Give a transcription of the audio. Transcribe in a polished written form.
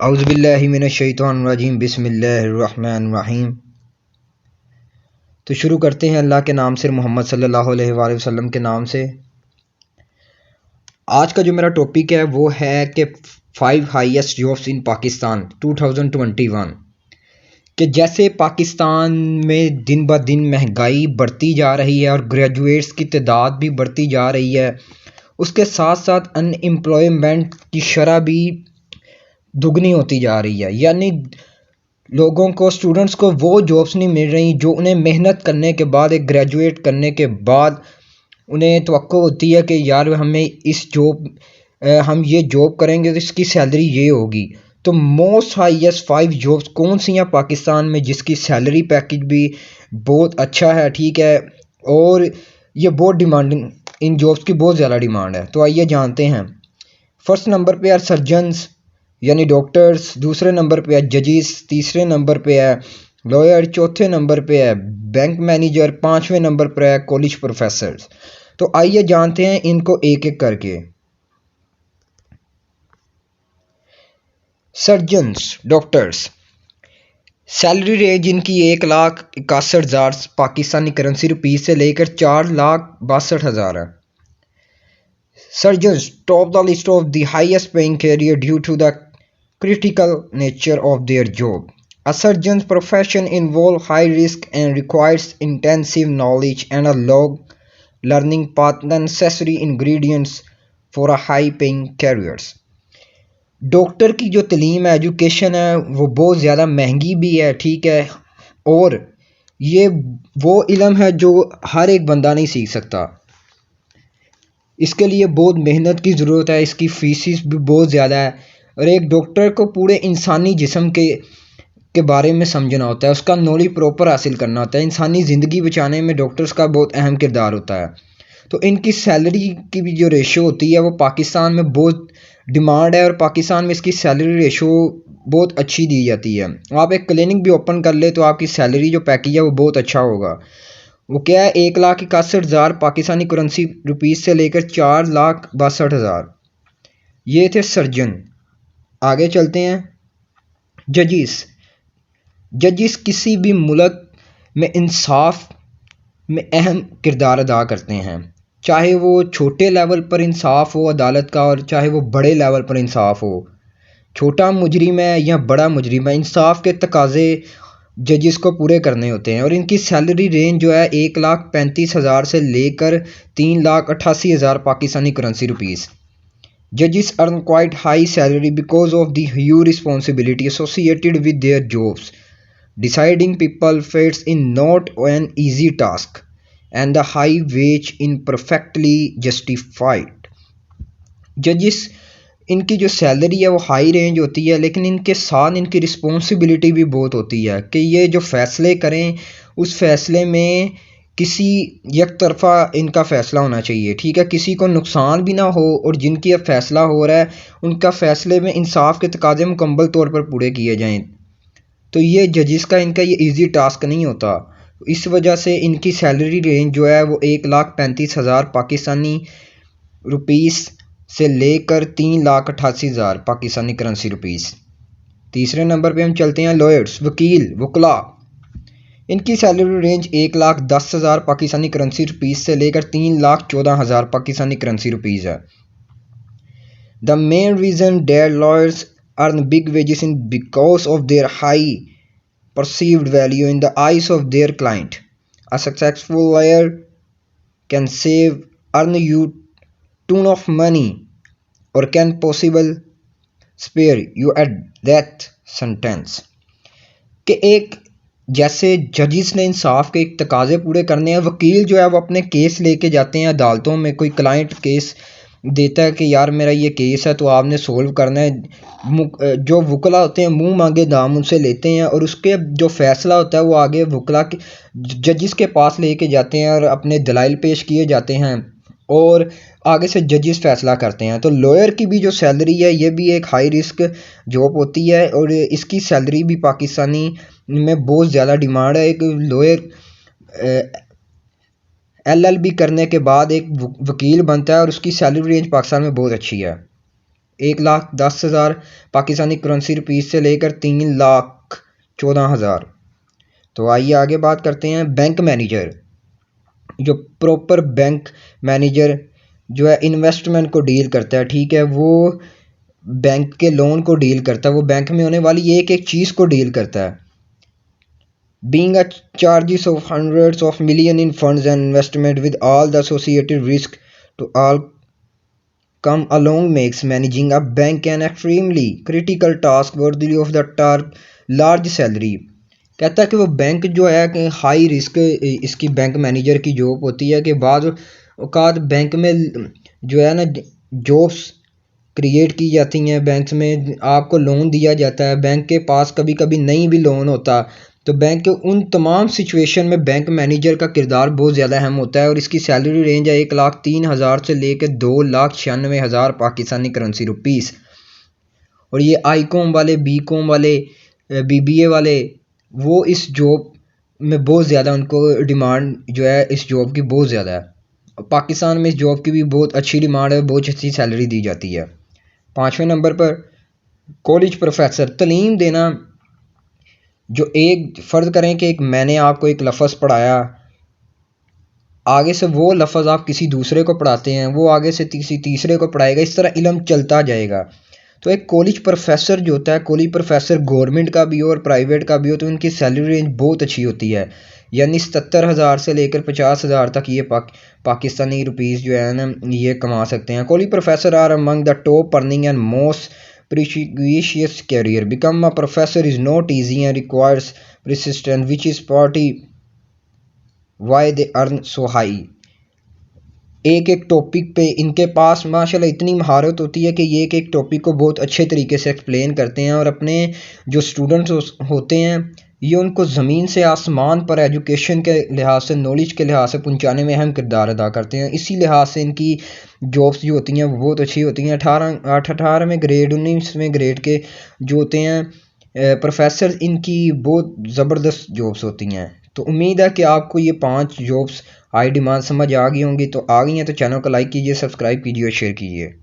औज़ुबिल्लाहि मिनश्शैतानिर्रजीम बिस्मिल्लाहिर्रहमानिर्रहीम। तो शुरू करते हैं अल्लाह के नाम से, मोहम्मद सल्लल्लाहु अलैहि वसल्लम के नाम से। आज का जो मेरा टॉपिक है वो है कि 5 हाईएस्ट जॉब्स इन पाकिस्तान 2021। कि जैसे पाकिस्तान में दिन ब दिन महंगाई बढ़ती जा रही है और ग्रेजुएट्स की तादाद भी बढ़ती जा रही है, उसके साथ साथ अनएम्प्लॉयमेंट की शरह भी दुगनी होती जा रही है। यानी लोगों को, स्टूडेंट्स को वो जॉब्स नहीं मिल रही जो उन्हें मेहनत करने के बाद, एक ग्रेजुएट करने के बाद उन्हें तवक्को होती है कि यार हमें हम ये जॉब करेंगे तो इसकी सैलरी ये होगी। तो मोस्ट हाईएस्ट 5 जॉब्स कौन सी हैं पाकिस्तान में जिसकी सैलरी पैकेज भी बहुत अच्छा है, ठीक है, और ये बहुत डिमांडिंग, इन जॉब्स की बहुत ज़्यादा डिमांड है। तो आइए जानते हैं। फर्स्ट नंबर पे है सर्जन्स यानी डॉक्टर्स, दूसरे नंबर पे है जजिस, तीसरे नंबर पे है लॉयर, चौथे नंबर पे है बैंक मैनेजर, पांचवें नंबर पर है कॉलेज प्रोफेसर्स। तो आइए जानते हैं इनको एक एक करके। सर्जन्स, डॉक्टर्स, सैलरी रेंज इनकी 1,61,000 पाकिस्तानी करेंसी रुपीज से लेकर 4,62,000 है। Surgeons top the list of the highest paying career due to the critical nature of their job. A surgeon's profession involves high risk and requires intensive knowledge and a long learning path, the necessary ingredients for a high paying careers. Doctor की जो तलीम है, education है, वो बहुत ज़्यादा महंगी भी है, ठीक है, और ये वो इल्म है जो हर एक बंदा नहीं सीख सकता। इसके लिए बहुत मेहनत की ज़रूरत है, इसकी फीसिस भी बहुत ज़्यादा है, और एक डॉक्टर को पूरे इंसानी जिस्म के बारे में समझना होता है, उसका नॉलेज प्रॉपर हासिल करना होता है। इंसानी ज़िंदगी बचाने में डॉक्टर्स का बहुत अहम किरदार होता है। तो इनकी सैलरी की भी जो रेशो होती है वो पाकिस्तान में बहुत डिमांड है, और पाकिस्तान में इसकी सैलरी रेशो बहुत अच्छी दी जाती है। आप एक क्लिनिक भी ओपन कर ले तो आपकी सैलरी जो पैकेज है वो बहुत अच्छा होगा। वो क्या है, 1,61,000 पाकिस्तानी करेंसी रुपीज से लेकर 4,62,000। ये थे सर्जन। आगे चलते हैं। जजिस, जजिस किसी भी मुल्क में इंसाफ में अहम किरदार अदा करते हैं, चाहे वो छोटे लेवल पर इंसाफ हो अदालत का, और चाहे वो बड़े लेवल पर इंसाफ हो। छोटा मुजरिम है या बड़ा मुजरिम है, इंसाफ के तकाजे जजिस को पूरे करने होते हैं। और इनकी सैलरी रेंज जो है 1,35,000 से लेकर 3,88,000 पाकिस्तानी करेंसी रुपीज़। जजिस earn quite high salary because of the huge responsibility associated with their jobs, deciding people fates in not an easy task and the high wage in perfectly justified. जजिस इनकी जो salary है वो high range होती है, लेकिन इनके साथ इनकी रिस्पॉन्सिबिलिटी भी बहुत होती है कि ये जो फैसले करें उस फैसले में किसी एक तरफा इनका फ़ैसला होना चाहिए, ठीक है, किसी को नुकसान भी ना हो, और जिनकी अब फ़ैसला हो रहा है उनका फ़ैसले में इंसाफ के तकाजे मुकम्मल तौर पर पूरे किए जाएं। तो ये जजिस का इनका ये ईजी टास्क नहीं होता। इस वजह से इनकी सैलरी रेंज जो है वो 1,35,000 पाकिस्तानी रुपीज़ से लेकर 3,88,000 पाकिस्तानी करेंसी रुपीज़। तीसरे नंबर पे हम चलते हैं लॉयर्स, वकील, वकला। इनकी salary range 1,10,000 Pakistani currency rupees से लेकर 3,14,000 पाकिस्तानी करेंसी रुपीज़ है। The main reason that lawyers earn big wages in because of their high perceived value in the eyes of their client. A successful lawyer can earn you ton of money or can possible spare you a death sentence. कि एक जैसे जजिस ने इंसाफ के एक तकाजे पूरे करने हैं, वकील जो है वो अपने केस लेके जाते हैं अदालतों में। कोई क्लाइंट केस देता है कि यार मेरा ये केस है तो आपने सोल्व करना है। जो वकला होते हैं मुंह मांगे दाम उनसे लेते हैं, और उसके जो फैसला होता है वो आगे वकला के जजिस के पास लेके जाते हैं और अपने दलाइल पेश किए जाते हैं, और आगे से जजिस फैसला करते हैं। तो लॉयर की भी जो सैलरी है ये भी एक हाई रिस्क जॉब होती है, और इसकी सैलरी भी पाकिस्तानी में बहुत ज़्यादा डिमांड है। एक लॉयर LLB करने के बाद एक वकील बनता है और उसकी सैलरी रेंज पाकिस्तान में बहुत अच्छी है। 1,10,000 पाकिस्तानी करेंसी रुपीज़ से लेकर 3,14,000। तो आइए आगे बात करते हैं बैंक मैनेजर। जो प्रॉपर बैंक मैनेजर जो है इन्वेस्टमेंट को डील करता है, ठीक है, वो बैंक के लोन को डील करता है, वो बैंक में होने वाली एक एक चीज़ को डील करता है। Being a charges of hundreds of million in funds and investment with all the associated risk to all come along makes managing a bank an extremely critical task worthy of the large salary। कहता है कि वो bank जो है कि high risk इसकी bank manager की job होती है कि बाद औकात बैंक में जो है ना जॉब्स क्रिएट की जाती हैं, बैंक में आपको लोन दिया जाता है, बैंक के पास कभी कभी नहीं भी लोन होता, तो बैंक के उन तमाम सिचुएशन में बैंक मैनेजर का किरदार बहुत ज़्यादा अहम होता है। और इसकी सैलरी रेंज है 1,03,000 से लेकर 2,96,000 पाकिस्तानी करेंसी रुपीज़। और ये आई कॉम वाले, बी कॉम वाले, BBA वाले, वो इस जॉब में बहुत ज़्यादा उनको डिमांड जो है इस जॉब की बहुत ज़्यादा है। पाकिस्तान में इस जॉब की भी बहुत अच्छी डिमांड है, बहुत अच्छी सैलरी दी जाती है। 5वें नंबर पर कॉलेज प्रोफेसर, तालीम देना। जो एक फ़र्ज़ करें कि मैंने आपको एक लफ्ज़ पढ़ाया, आगे से वो लफ्ज़ आप किसी दूसरे को पढ़ाते हैं, वो आगे से किसी तीसरे को पढ़ाएगा, इस तरह इल्म चलता जाएगा। तो एक कॉलेज प्रोफेसर जो होता है, कॉलेज प्रोफेसर गवर्नमेंट का भी हो और प्राइवेट का भी हो, तो उनकी सैलरी रेंज बहुत अच्छी होती है, यानी 77,000 से लेकर 50,000 तक ये पाकिस्तानी रुपीज़ जो है ना ये कमा सकते हैं। College professor are among the top earning and most prestigious career। Become a professor is not easy and requires persistence, which is partly why they earn so high। एक एक टॉपिक पे इनके पास माशाल्लाह इतनी महारत होती है कि ये एक एक टॉपिक को बहुत अच्छे तरीके से एक्सप्लेन करते हैं, और अपने जो स्टूडेंट्स होते हैं ये उनको ज़मीन से आसमान पर एजुकेशन के लिहाज से, नॉलेज के लिहाज से पहुंचाने में अहम किरदार अदा करते हैं। इसी लिहाज से इनकी जॉब्स जो होती हैं वो बहुत अच्छी होती हैं। 18वें ग्रेड 19वें ग्रेड के जो होते हैं प्रोफेसर, इनकी बहुत ज़बरदस्त जॉब्स होती हैं। तो उम्मीद है कि आपको ये 5 जॉब्स हाई डिमांड समझ आ गई होंगी। तो आ गई हैं तो चैनल को लाइक कीजिए, सब्सक्राइब कीजिए और शेयर कीजिए।